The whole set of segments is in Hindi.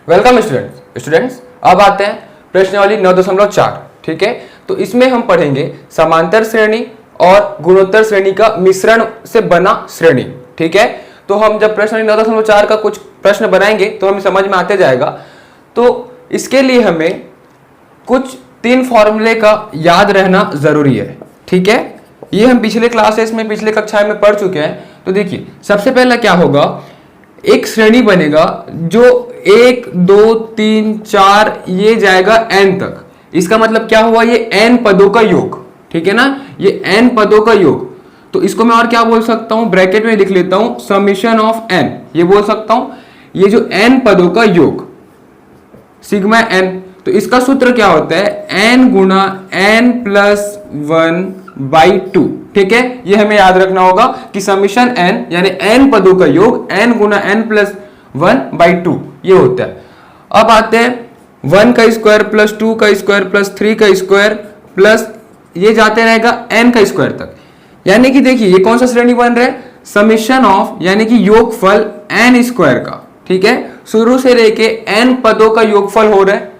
Welcome students. अब आते हैं प्रश्नावली 9.4। ठीक है, तो इसमें हम पढ़ेंगे समांतर श्रेणी और गुणोत्तर श्रेणी का मिश्रण से बना श्रेणी। ठीक है, तो हम जब प्रश्नावली 9.4 का कुछ प्रश्न बनाएंगे तो हमें समझ में आते जाएगा। तो इसके लिए हमें कुछ 3 फॉर्मूले का याद रहना जरूरी है। ठीक है, ये हम पिछले क्लासेस में पिछले कक्षा में पढ़ चुके हैं। तो देखिए, सबसे पहला क्या होगा, एक श्रेणी बनेगा जो 1 2 3 4 ये जाएगा n तक। इसका मतलब क्या हुआ, ये n पदों का योग। ठीक है ना, ये n पदों का योग। तो इसको मैं और क्या बोल सकता हूं, ब्रैकेट में लिख लेता हूं समीशन ऑफ n। ये बोल सकता हूं ये जो n पदों का योग सिग्मा n। तो इसका सूत्र क्या होता है, n गुणा n प्लस 1/2। ठीक है, ये हमें याद रखना होगा कि समीशन n यानी n पदों का योग n गुणा n प्लस 1/2 ये होता है। अब आते हैं 1 का स्क्वायर प्लस 2 का स्क्वायर प्लस 3 का स्क्वायर प्लस ये जाते रहेगा n का स्क्वायर तक। यानी कि देखिए ये कौन सा श्रेणी बन रहा है, समीशन ऑफ यानी कि योगफल n स्क्वायर का। ठीक है, शुरू से लेके n पदों का योगफल हो रहा है,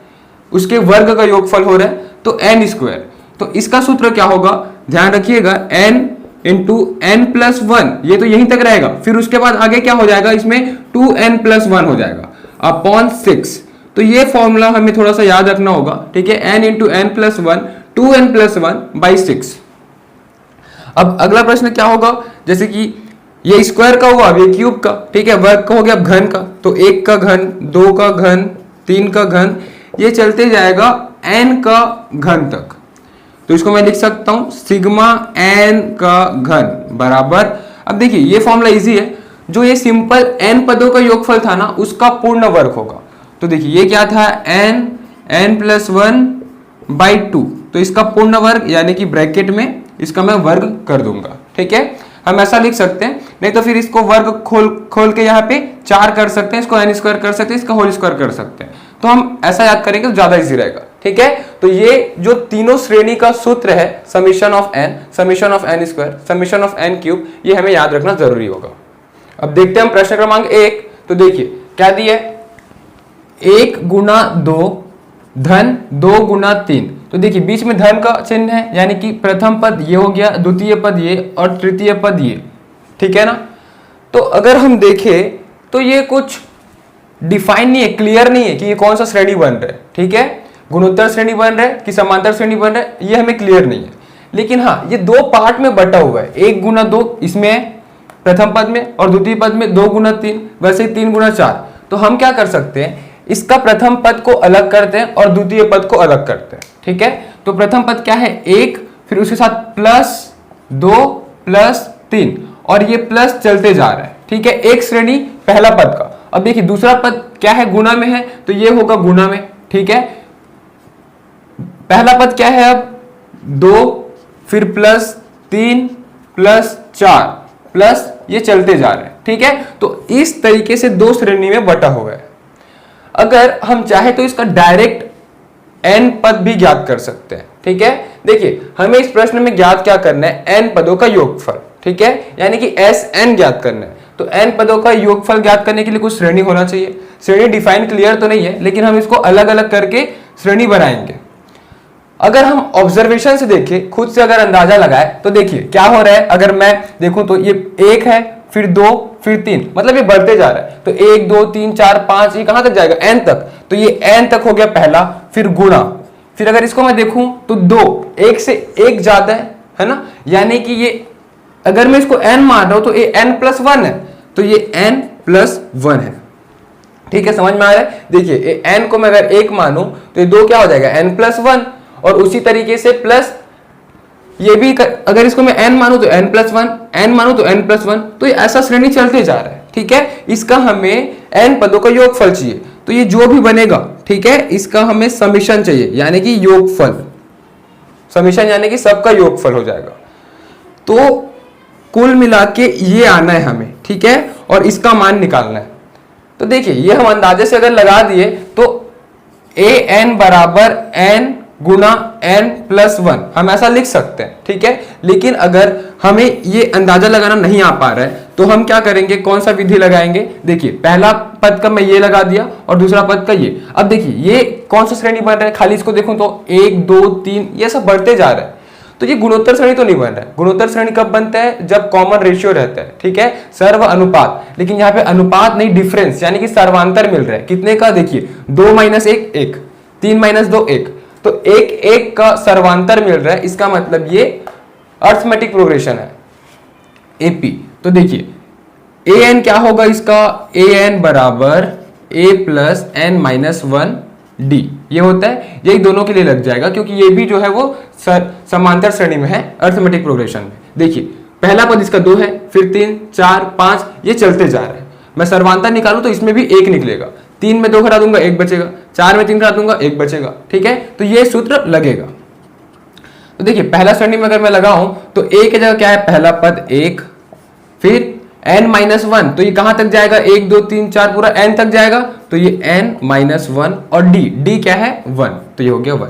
उसके वर्ग का योगफल हो रहा है, तो n स्क्वायर। तो इसका सूत्र क्या होगा, ध्यान रखिएगा, n इंटू n प्लस 1 ये तो यहीं तक रहेगा। फिर उसके बाद आगे क्या हो जाएगा, इसमें 2n प्लस 1 हो जाएगा अपॉन 6। तो ये फॉर्मूला हमें थोड़ा सा याद रखना होगा। ठीक है, n into n plus 1 2n plus 1/6। अब अगला प्रश्न क्या होगा, जैसे कि ये स्क्वायर का हुआ, अब ये क्यूब का। ठीक है, वर्ग का हो गया, अब घन का। तो 1 का घन, 2 का घन, 3 का घन, ये चलते जाएगा n का घन तक। तो इसको मैं लिख सकता हूं सिग्मा n का घन बराबर, अब देखिए ये फॉर्मूला इजी है, जो ये सिंपल n पदों का योगफल था ना उसका पूर्ण वर्ग होगा। तो देखिए ये क्या था, n प्लस 1/2। तो इसका पूर्ण वर्ग यानी कि ब्रैकेट में इसका मैं वर्ग कर दूंगा। ठीक है, हम ऐसा लिख सकते हैं, नहीं तो फिर इसको वर्ग खोल के यहाँ पे 4 कर सकते हैं, इसको n स्क्वायर कर सकते हैं, इसका होल स्क्वायर कर सकते हैं। तो हम ऐसा याद करेंगे तो ज्यादा इजी रहेगा। ठीक है, तो ये जो तीनों श्रेणी का सूत्र है, summation of n, summation of n square, summation of n cube, ये हमें याद रखना जरूरी होगा। अब देखते हैं हम प्रश्न क्रमांक 1। तो देखिए क्या दिया है, 1 गुणा 2 धन 2 गुणा 3। तो देखिए बीच में धन का चिन्ह है, यानी कि प्रथम पद ये हो गया, द्वितीय पद ये और तृतीय पद ये। ठीक है ना, तो अगर हम देखें तो ये कुछ डिफाइन नहीं है, क्लियर नहीं है कि ये कौन सा श्रेणी बन रहा है। ठीक है, गुणोत्तर श्रेणी बन रहा है कि समांतर श्रेणी बन रहा है, ये हमें क्लियर नहीं है। लेकिन हाँ, ये 2 पार्ट में बटा हुआ है, 1 गुणा 2 इसमें है प्रथम पद में, और द्वितीय पद में 2 गुणा 3, वैसे 3 गुणा 4। तो हम क्या कर सकते हैं, इसका प्रथम पद को अलग करते हैं और द्वितीय पद को अलग करते हैं। ठीक है, तो प्रथम पद क्या है 1, फिर उसके साथ प्लस 2 प्लस 3, और ये प्लस चलते जा रहा है। ठीक है, एक श्रेणी पहला पद का। अब देखिए दूसरा पद क्या है, गुणा में है, तो ये होगा गुणा में। ठीक है, पहला पद क्या है, अब 2, फिर प्लस 3 प्लस 4 प्लस ये चलते जा रहे हैं। ठीक है, तो इस तरीके से 2 श्रेणी में बटा हुआ है। अगर हम चाहे तो इसका डायरेक्ट n पद भी ज्ञात कर सकते हैं। ठीक है, देखिए हमें इस प्रश्न में ज्ञात क्या करना है, n पदों का योगफल। ठीक है, यानी कि Sn ज्ञात करना है। तो n पदों का योगफल ज्ञात करने के लिए कुछ श्रेणी होना चाहिए। श्रेणी डिफाइन क्लियर तो नहीं है, लेकिन हम इसको अलग अलग करके श्रेणी बनाएंगे। अगर हम ऑब्जर्वेशन से देखें, खुद से अगर अंदाजा लगाए, तो देखिए क्या हो रहा है। अगर मैं देखूं तो ये 1 है, फिर 2, फिर 3, मतलब ये बढ़ते जा रहा है। तो 1 2 3 4 5 ये कहां तक जाएगा, n तक। तो ये n तक हो गया पहला, फिर गुणा, फिर अगर इसको मैं देखूं तो 2, 1 से 1 ज्यादा है ना, यानी कि ये अगर मैं इसको n मान रहा हूं तो ये n प्लस 1 है, तो ये n प्लस 1 है। ठीक है, समझ में आ रहा है। देखिए ये n को मैं अगर 1 मानूं तो ये 2 क्या हो जाएगा, n प्लस 1, और उसी तरीके से प्लस ये भी अगर इसको मैं n मानूं तो n प्लस 1, n मानूं तो n प्लस 1, तो ये ऐसा श्रेणी चलते जा रहा है। ठीक है, इसका हमें n पदों का योगफल चाहिए। तो ये जो भी बनेगा, ठीक है, इसका हमें समीशन चाहिए, यानी कि योगफल। समीशन यानी कि सबका योगफल हो जाएगा। तो कुल मिला के ये आना है हमें। ठीक है, और इसका मान निकालना है। तो देखिए ये हम अंदाजे से अगर लगा दिए तो an बराबर n गुना n+1, हम ऐसा लिख सकते हैं, ठीक है। लेकिन अगर हमें ये अंदाजा लगाना नहीं आ पा रहा है तो हम क्या करेंगे, कौन सा विधि लगाएंगे। देखिए पहला पद का मैं ये लगा दिया और दूसरा पद का ये। अब देखिए ये कौन सा श्रेणी बन रहा है, खाली इसको देखूं तो 1 2 3 ये सब बढ़ते जा रहा है, तो ये गुणोत्तर श्रेणी तो नहीं बन रहा है। गुणोत्तर श्रेणी कब बनता है, जब कॉमन रेशियो रहता है, ठीक है, सर्व अनुपात। लेकिन यहाँ पे अनुपात नहीं, डिफरेंस, यानी कि सर्वांतर मिल रहा है कितने का, देखिए 2 - 1 1, 3 - 2 1, तो 1 1 का सर्वांतर मिल रहा है। इसका मतलब ये अर्थमेटिक प्रोग्रेशन है एपी। तो देखिए an क्या होगा इसका, an बराबर a plus n minus 1 d, ये होता है, यही दोनों के लिए लग जाएगा क्योंकि ये भी जो है वो समांतर श्रेणी में है अर्थमेटिक प्रोग्रेशन में। देखिए पहला पद इसका 2 है, फिर 3 4 5 ये चलते जा रहे हैं। मैं सर्वांतर निकालूं तो इसमें भी 1 निकलेगा, 3 में 2 घटा दूंगा 1 बचेगा, 4 में 3 घटा दूंगा 1 बचेगा, ठीक है। तो ये सूत्र लगेगा। तो देखिए पहला श्रेणी में अगर मैं लगाऊं तो a की जगह क्या है, पहला पद 1, फिर n-1, तो ये कहां तक जाएगा, 1 2 3 4 पूरा n तक जाएगा, तो ये n-1 और d क्या है 1, तो ये हो गया 1।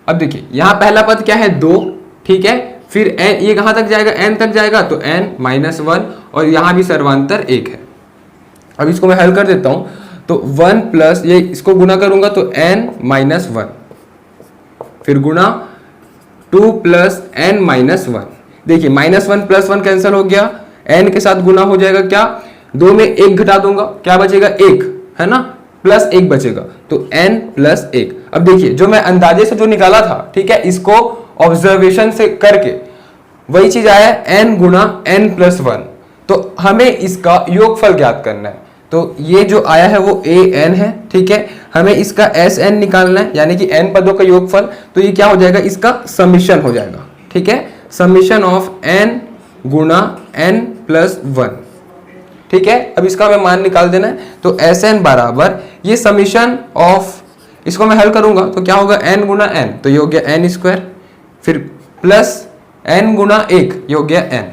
अब देखिए यहां पहला पद क्या है 2, ठीक है, फिर n ये कहां तक जाएगा, n तक जाएगा, तो n-1 और यहां भी सर्वांतर 1 है। अब इसको मैं हल कर देता हूं, तो 1 प्लस ये इसको गुना करूंगा तो n-1, फिर गुना 2 प्लस n-1। देखिए -1 + 1 कैंसिल हो गया, n के साथ गुना हो जाएगा, क्या 2 में 1 घटा दूंगा, क्या बचेगा 1, है ना, प्लस 1 बचेगा, तो n + 1। अब देखिए जो मैं अंदाजे से जो निकाला था, ठीक है, इसको ऑब्जर्वेशन से करके वही चीज आया n गुना n+1, तो हमें इसका योगफल ज्ञात करना है। तो ये जो आया है वो an है, ठीक है, हमें इसका Sn निकालना है, यानी कि n पदों का योगफल, तो ये क्या हो जाएगा, इसका समीशन हो जाएगा, ठीक है, summation of n Guna n+1, ठीक है। अब इसका हमें मान निकाल देना है, तो Sn बराबर ये समीशन ऑफ, इसको मैं हल करूंगा तो क्या होगा, n गुना n, तो ये हो गया n², फिर प्लस n गुना 1, ये हो गया n।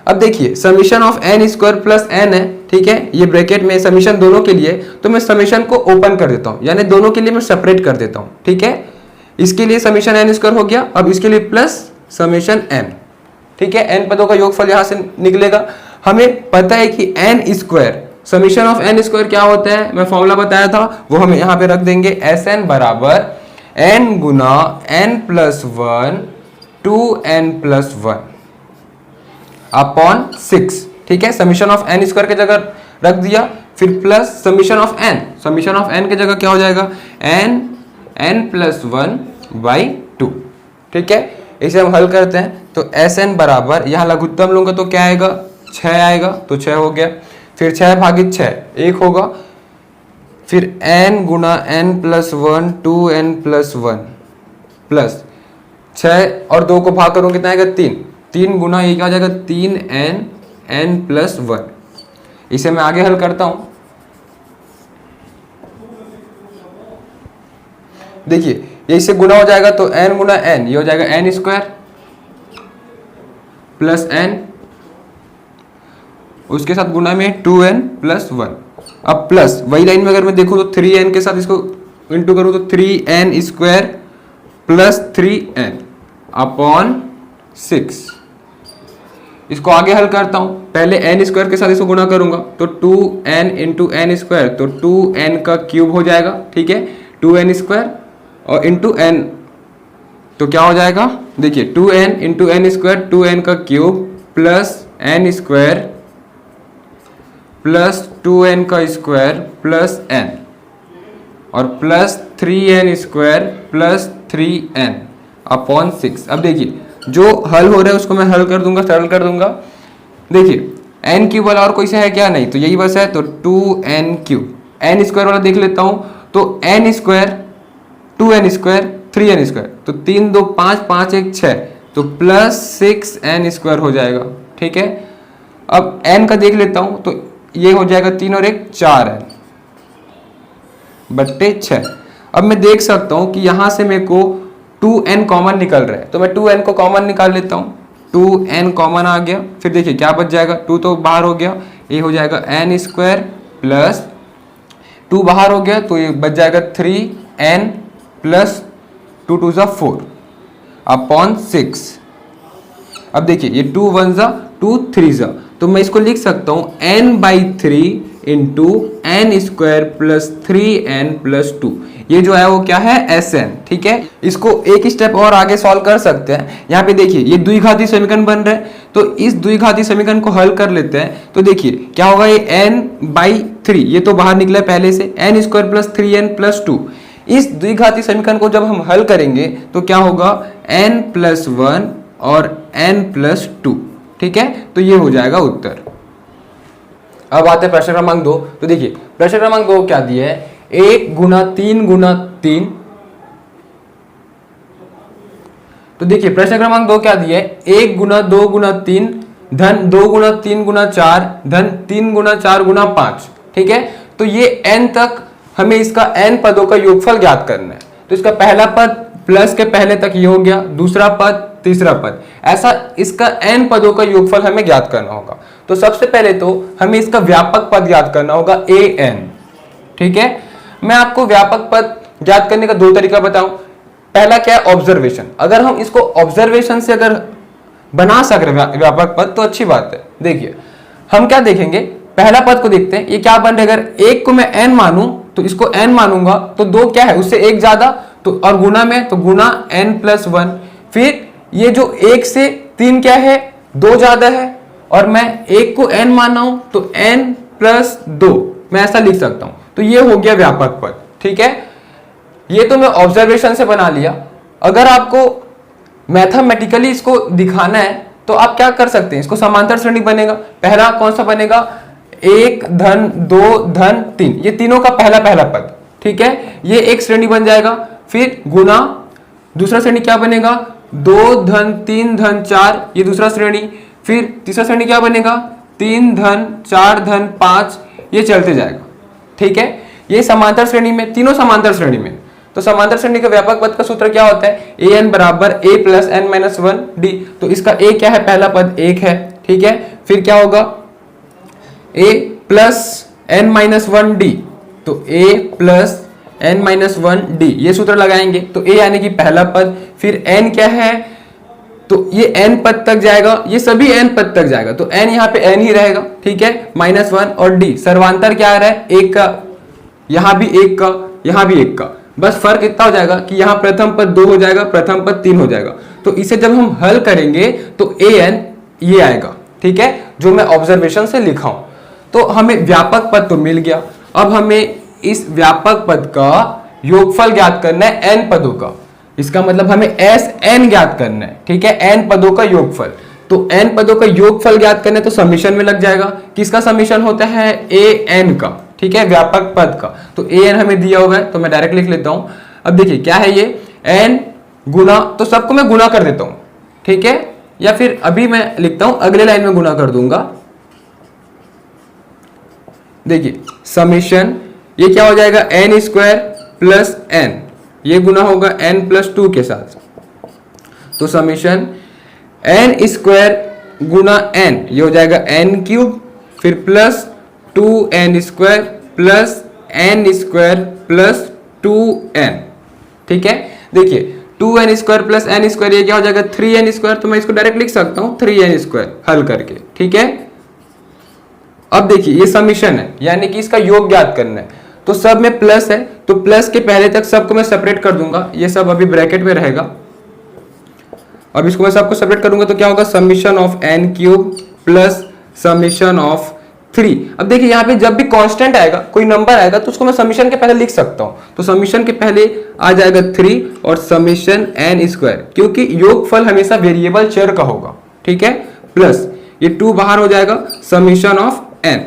अब देखिए summation of n² plus n है, ठीक है, ये ब्रैकेट में समीशन दोनों के लिए, तो मैं समीशन को ओपन कर देता हूं, यानी दोनों के लिए मैं सेपरेट कर देता हूं, ठीक है। इसके लिए समीशन n² हो गया, अब इसके लिए प्लस समीशन n, ठीक है, n पदों का योगफल यहां से निकलेगा। हमें पता है कि n², समीशन ऑफ n² क्या होता है, मैं फॉर्मूला बताया था वो हम यहां पे रख देंगे, Sn बराबर n गुना n+1 2n+1 अपॉन 6, ठीक है, समीशन ऑफ n² की जगह रख दिया, फिर plus summation of n, summation of n की जगह क्या हो जाएगा, n+1/2, ठीक है। इसे हम हल करते हैं, तो Sn बराबर यहाँ लघुत्तम लूंगा तो क्या आएगा, 6 आएगा, तो 6 हो गया, फिर 6 भागित 6 1 होगा, फिर n गुना n+1 2n+1 प्लस 6 और 2 को भाग करूँ कितना आएगा, 3, 3 गुना ये क्या हो जाएगा, 3n n+1। इसे मैं आगे हल करता हूं, देखिए ये इससे गुना हो जाएगा तो n गुना n, ये हो जाएगा n² प्लस n, उसके साथ गुना में 2n+1। अब प्लस वही लाइन में अगर मैं देखूं तो 3n के साथ इसको इंटू करूं तो 3n² प्लस 3n अपॉन 6। इसको आगे हल करता हूं, पहले n² के साथ इसको गुणा करूंगा तो 2n इंटू n², तो 2n का क्यूब हो जाएगा, ठीक है, 2n² और इंटू n, तो क्या हो जाएगा, देखिए 2n इंटू n², 2n का cube plus n² plus 2n का स्क्वायर प्लस n और plus 3n² plus 3n upon 6। अब देखिए जो हल हो रहा है उसको मैं हल कर दूंगा, सरल कर दूंगा। देखिए n क्यूब वाला और कोई सा है क्या, नहीं, तो यही बस है, तो 2n³ n² वाला देख लेता हूं, तो n² 2n², 3n², तो 3 2 5 5 1 6, तो प्लस 6n² हो जाएगा, ठीक है। अब n का देख लेता हूं, तो ये हो जाएगा 3 और 1 4n बट्टे 6। अब मैं देख सकता हूं कि यहां से मेरे को 2n कॉमन निकल रहा है, तो मैं 2n को कॉमन निकाल लेता हूं, 2n कॉमन आ गया, फिर देखिए क्या बच जाएगा, 2 तो बाहर हो गया, ये हो जाएगा n² प्लस 2 बाहर हो गया, तो ये बच जाएगा 3n प्लस 2 2 ज़ा 4 अपॉन 6। अब देखिए ये 2 1 ज़ा 2 3 ज़ा, तो मैं इसको लिख सकता हूँ n/3 into N square plus 3n plus 2। ये जो है वो क्या है, Sn। ठीक है, इसको एक स्टेप और आगे सॉल्व कर सकते हैं। यहाँ पे देखिए ये द्विघाती समीकरण बन रहा है, तो इस द्विघाती समीकरण को हल कर लेते हैं। तो देखिए क्या होगा, ये n/3 ये तो बाहर निकला है पहले से, N square plus 3n plus 2। इस द्विघाती समीकरण को जब हम हल करेंगे तो क्या होगा, n प्लस 1 और n प्लस 2। ठीक है, तो ये हो जाएगा उत्तर। अब आते हैं प्रश्न क्रमांक 2। तो देखिए प्रश्न क्रमांक 2 क्या दिया है, 1 गुना 3 गुना 3। तो देखिए प्रश्न क्रमांक 2 क्या दिया है, 1 गुना 2 गुना 3 धन 2 गुना 3 गुना 4 धन 3 गुना 4 गुना 5। ठीक है, तो ये n तक हमें इसका n पदों का योगफल ज्ञात करना है। तो इसका पहला पद प्लस के पहले तक ये हो गया, दूसरा पद, तीसरा पद, ऐसा इसका n पदों का योगफल हमें ज्ञात करना होगा। तो सबसे पहले तो हमें इसका व्यापक पद ज्ञात करना होगा an। ठीक है, मैं आपको व्यापक पद ज्ञात करने का दो तरीका बताऊं। पहला क्या है, ऑब्जर्वेशन। अगर हम इसको ऑब्जर्वेशन से अगर बना सक रहे व्यापक पद तो अच्छी बात है। देखिए हम क्या देखेंगे, पहला पद को देखते हैं, ये क्या बन रहा है, अगर एक को मैं n मानूं तो इसको n मानूंगा तो दो क्या है, उससे एक ज्यादा, तो और गुना में तो गुना n प्लस 1। फिर ये जो एक से 3 क्या है, 2 ज्यादा है, और मैं एक को n माना हूं तो n प्लस 2 मैं ऐसा लिख सकता हूं। तो ये हो गया व्यापक पद। ठीक है, ये तो मैं ऑब्जर्वेशन से बना लिया। अगर आपको मैथमेटिकली इसको दिखाना है तो आप क्या कर सकते हैं, इसको समांतर श्रेणी बनेगा। पहला कौन सा बनेगा, 1 धन 2 धन 3, ये तीनों का पहला पहला पद। ठीक है, ये एक श्रेणी बन जाएगा। फिर गुना, दूसरा श्रेणी क्या बनेगा, 2 धन 3 धन 4, ये दूसरा श्रेणी। फिर तीसरा श्रेणी क्या बनेगा, 3 धन 4 धन 5, ये चलते जाएगा। ठीक है, ये समांतर श्रेणी में, तीनों समांतर श्रेणी में। तो समांतर श्रेणी के व्यापक पद का सूत्र क्या होता है, an बराबर a plus n minus 1 d। तो इसका a क्या है, पहला पद 1 है। ठीक है, फिर क्या होगा, a plus n minus 1 d, तो a plus n minus 1 d, ये सूत्र लगाएंगे तो a यानी कि पहला पद। फिर n क्या है, तो ये n पद तक जाएगा, ये सभी n पद तक जाएगा, तो n यहाँ पे n ही रहेगा। ठीक है, माइनस 1 और d सर्वांतर क्या आ रहा है, 1 का, यहाँ भी 1 का, यहाँ भी 1 का। बस फर्क इतना हो जाएगा कि यहाँ प्रथम पद 2 हो जाएगा, प्रथम पद 3 हो जाएगा। तो इसे जब हम हल करेंगे तो an ये आएगा। ठीक है, जो मैं ऑब्जर्वेशन से लिखा हूं। तो हमें व्यापक पद तो मिल गया। अब हमें इस व्यापक पद का योगफल ज्ञात करना है n पदों का। इसका मतलब हमें Sn ज्ञात करना है। ठीक है, n पदों का योगफल। तो n पदों का योगफल ज्ञात करना है तो समीशन में लग जाएगा। किसका समीशन होता है, an का। ठीक है, व्यापक पद का। तो an हमें दिया हुआ है तो मैं डायरेक्ट लिख लेता हूं। अब देखिए क्या है, ये n गुना, तो सबको मैं गुना कर देता हूं। ठीक है, या फिर अभी मैं लिखता हूं, अगले लाइन में गुना कर दूंगा। देखिए समीशन, ये क्या हो जाएगा, n स्क्वायर प्लस n, ये गुना होगा n प्लस 2 के साथ। तो समीशन n स्क्वायर गुना n, ये हो जाएगा n क्यूब, फिर plus 2n square plus n square plus 2n। ठीक है, देखिए 2n square plus n square, ये क्या हो जाएगा, 3n स्क्वायर। तो मैं इसको डायरेक्ट लिख सकता हूं 3n स्क्वायर हल करके। ठीक है, अब देखिए ये समीशन है, यानी कि इसका योग ज्ञात करना है। तो सब में प्लस है, तो प्लस के पहले तक सबको मैं सेपरेट कर दूंगा, ये सब अभी ब्रैकेट में रहेगा। अब इसको मैं सबको सेपरेट करूंगा तो क्या होगा, summation of n cube plus summation of 3। अब देखिए यहाँ पे जब भी कांस्टेंट आएगा, कोई नंबर आएगा, तो उसको मैं समीशन के पहले लिख सकता हूँ। तो समीशन के पहले आ जाएगा 3 और समीशन n स्क्वायर, क्योंकि योगफल हमेशा वेरिएबल चर का होगा। ठीक है, प्लस ये 2 बाहर हो जाएगा, समीशन ऑफ n।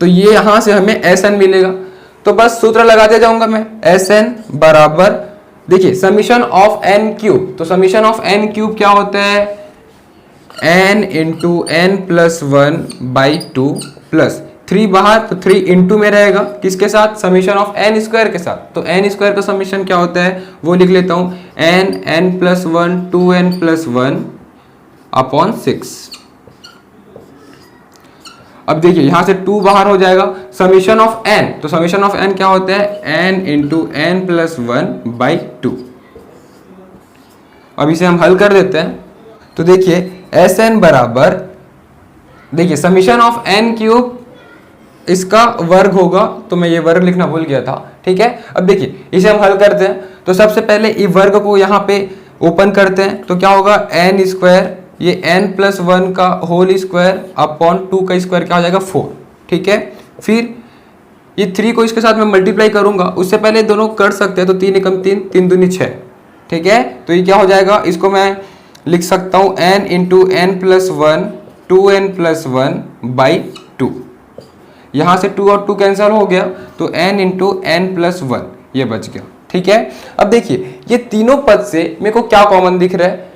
तो ये यहां से हमें Sn मिलेगा। तो बस सूत्र लगाते जाऊंगा मैं, Sn बराबर, देखिए समीशन ऑफ n क्यूब, तो समीशन ऑफ n क्यूब क्या होता है, n into n plus 1 by 2 plus 3 बाहर, तो 3 इंटू में रहेगा, किसके साथ, समीशन ऑफ n स्क्वायर के साथ। तो n स्क्वायर का समीशन क्या होता है, वो लिख लेता हूं, n plus 1 2n plus 1 upon 6। अब देखिए यहाँ से 2 बाहर हो जाएगा, समीशन ऑफ n, तो समीशन ऑफ n क्या होता है, n इंटू n प्लस 1/2। अब इसे हम हल कर देते हैं, तो देखिए Sn बराबर, देखिए समीशन ऑफ n क्यूब इसका वर्ग होगा, तो मैं ये वर्ग लिखना भूल गया था, ठीक है। अब देखिए इसे हम हल करते हैं, तो सबसे पहले इस वर्ग को यहाँ पे ओपन करते हैं, तो क्या होगा n स्क्वायर, ये n प्लस 1 का होल स्क्वायर अपॉन 2 का स्क्वायर क्या हो जाएगा 4, ठीक है। फिर ये 3 को इसके साथ में मल्टीप्लाई करूंगा, उससे पहले दोनों कर सकते हैं, तो 3 एकम 3, 3 दूनी 6, ठीक है। तो ये क्या हो जाएगा, इसको मैं लिख सकता हूँ n into n plus 1 2n plus 1/2। यहाँ से 2 और 2 कैंसिल हो गया, तो n इंटू n प्लस 1 ये बच गया, ठीक है। अब देखिए ये तीनों पद से मेरे को क्या कॉमन दिख रहा है,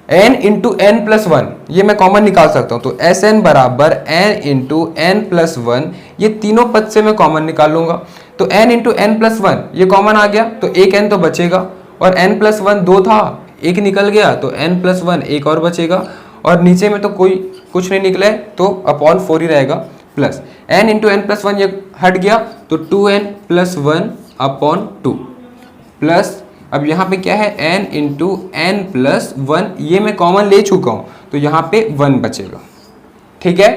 n इंटू n प्लस 1, ये मैं कॉमन निकाल सकता हूँ, तो Sn बराबर n इंटू n प्लस 1, ये तीनों पद से मैं कॉमन निकाल लूंगा, तो n इंटू n प्लस 1 ये कॉमन आ गया, तो एक n तो बचेगा, और n प्लस 1 2 था, एक निकल गया, तो n प्लस 1 एक और बचेगा, और नीचे में तो कोई कुछ नहीं निकला है, तो अपॉन 4 ही रहेगा, plus n into n plus 1 ये हट गया, तो 2n प्लस 1 अपॉन 2, प्लस अब यहाँ पे क्या है n इंटू n प्लस 1, ये मैं कॉमन ले चुका हूँ, तो यहाँ पे 1 बचेगा, ठीक है।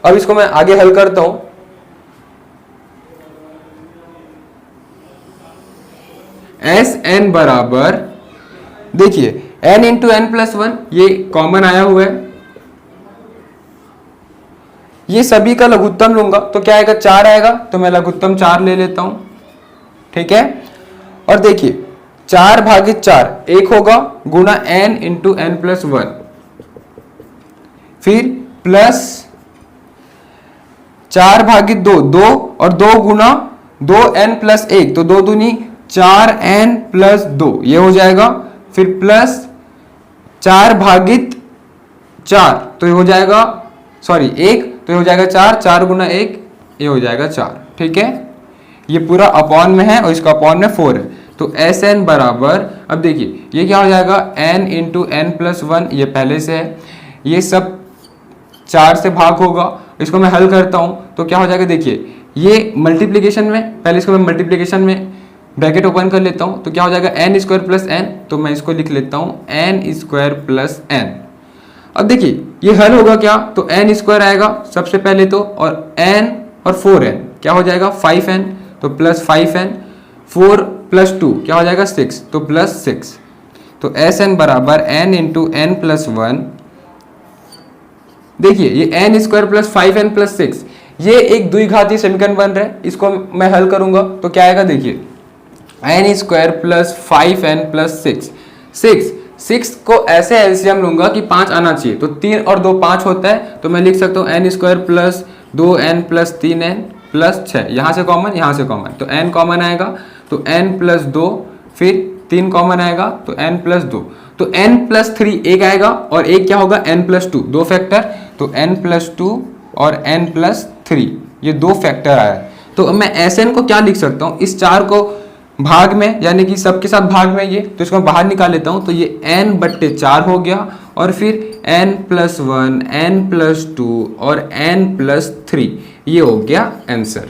अब इसको मैं आगे हल करता हूँ, Sn बराबर, देखिए n इंटू n प्लस 1 ये कॉमन आया हुआ है, ये सभी का लघुत्तम लूंगा, तो क्या आएगा 4 आएगा, तो मैं लघुत्तम 4 ले लेता हूं, ठीक है। और देखिए 4 भागित 4 1 होगा, गुना n इंटू n प्लस 1, फिर प्लस 4 भागित 2 2, और 2 गुना 2n प्लस 1, तो 2 दूनी 4n प्लस 2 ये हो जाएगा, फिर प्लस 4 भागित 4, तो ये हो जाएगा, सॉरी 1, तो ये हो जाएगा 4, 4 गुना 1 ये हो जाएगा 4, ठीक है। ये पूरा अपॉन में है और इसका अपॉन में 4 है, तो Sn बराबर, अब देखिए ये क्या हो जाएगा n इंटू n प्लस 1, ये पहले से है, ये सब 4 से भाग होगा, इसको मैं हल करता हूँ, तो क्या हो जाएगा, देखिए ये मल्टीप्लीकेशन में, पहले इसको मैं मल्टीप्लीकेशन में ब्रैकेट ओपन कर लेता हूँ, तो क्या हो जाएगा n स्क्वायर प्लस n, तो मैं इसको लिख लेता हूँ n स्क्वायर प्लस n। अब देखिए ये हल होगा क्या, तो n स्क्वायर आएगा सबसे पहले तो, और n और 4n क्या हो जाएगा 5n, तो प्लस 5n, 4 प्लस 2 क्या हो जाएगा 6, तो प्लस 6, तो Sn बराबर n इंटू n प्लस 1, देखिए ये n square plus 5n plus 6, ये एक द्विघाती समीकरण बन रहा है, इसको मैं हल करूंगा, तो क्या आएगा, देखिए n square plus 5n plus 6 को ऐसे एलसीएम लूंगा कि 5 आना चाहिए, तो 3 और 2 5 होता है, तो मैं लिख सकता हूँ n square plus 2n plus 3n plus 6, यहाँ से कॉमन यहाँ से कॉमन, तो n कॉमन आएगा, तो n प्लस 2, फिर 3 कॉमन आएगा, तो n प्लस 2, तो n प्लस 3 एक आएगा, और एक क्या होगा n प्लस 2, 2 फैक्टर, तो n प्लस 2 और n प्लस 3 ये 2 फैक्टर आया। तो मैं Sn को क्या लिख सकता हूँ, इस 4 को भाग में, यानी कि सबके साथ भाग में ये, तो इसको मैं बाहर निकाल लेता हूँ, तो ये n/4 हो गया, और फिर n प्लस 1 n प्लस 2 और n प्लस 3 ये हो गया आंसर।